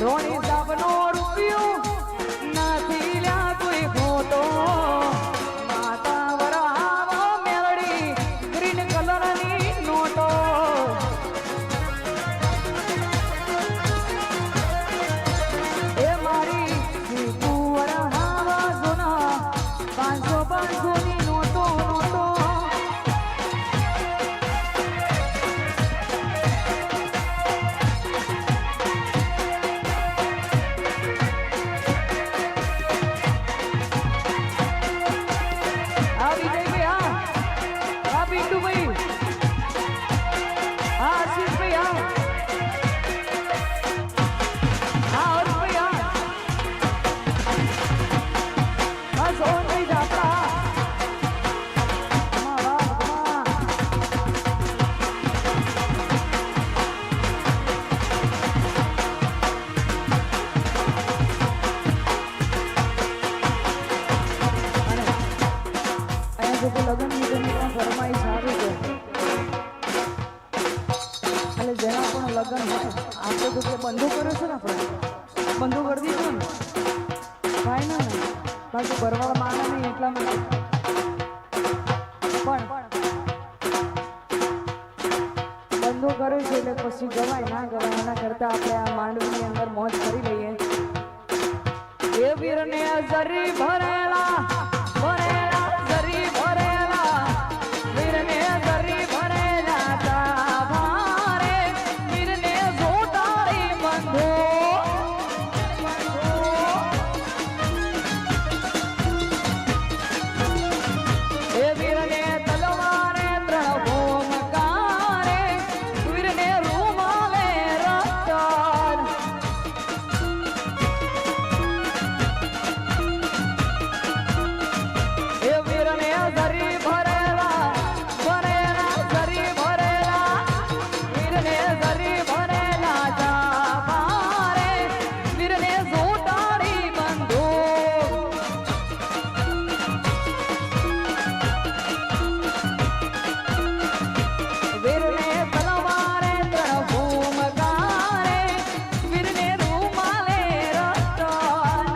રોણી સાબનો રૂપિયો નથી લ્યા કોઈ ખોટો માતા વરાવો મેરડી ગ્રીન કલરની નોટો એ મારી જીતુ વરાવા સોના 500 ની નોટો નોટો લગ્ન ની ફરમાઈ સારું છે એટલે જેના પણ લગ્ન હોય આપણે તો કે બંધો કર્યો છે ને આપણે બંધો કરી દીધો ને ભાઈ ને બાકી ભરવાળા માના નહીં એટલા માટે પણ બંધો કરે છે એટલે પછી ગવાય ના ગવાય એના કરતા આપણે આ માંડવીની અંદર મોજ કરી લઈએ એ વીરને જરી ભરેલા ભરેલા જરી ભરેલા વીરને જરી ભરેલા તારે વીરને જોટાળી બંધો એ વીરને તલવારે ત્રણ ભૂમકારે વીરને રૂમાલે રતન એ વીરને જરી ભરેલા ભરેલા જરી ભરેલા વીરને જરી ભરેલા તારે વીરને જોટાળી બંધો વીરને તલવારે ત્રણ ભૂમકારે વીરને રૂમાલે રતન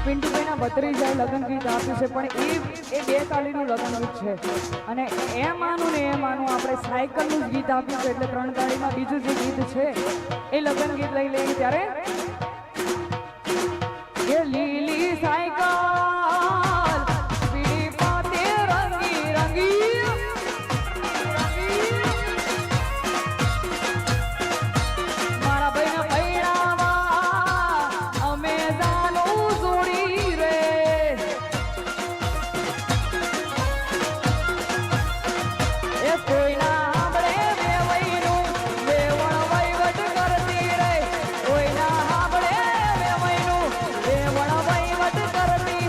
પિન્ટુભાઈના ભત્રીજાએ લગ્ન ગીત આપ્યું છે પણ એ બે તાળીનું લગ્ન ગીત છે અને એ માનું ને એ માનું આપણે સાયકલનું જ ગીત આપ્યું છે એટલે 3 તાળીમાં બીજું જે ગીત છે એ લગ્ન ગીત લઈ લઈએ ત્યારે એ લીલી સાયકલ પીળી પાતે રંગી રંગી મારા ભાઈને પૈણાવા અમે જાનું જોડી રે એ કોઈના આપણે વેવઈનું વેવણ વહીવટ કરતી રે કોઈના આપણે વેવઈનું વેવણ વહીવટ કરતી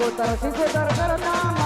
સિકોતર સિકોતર કરતા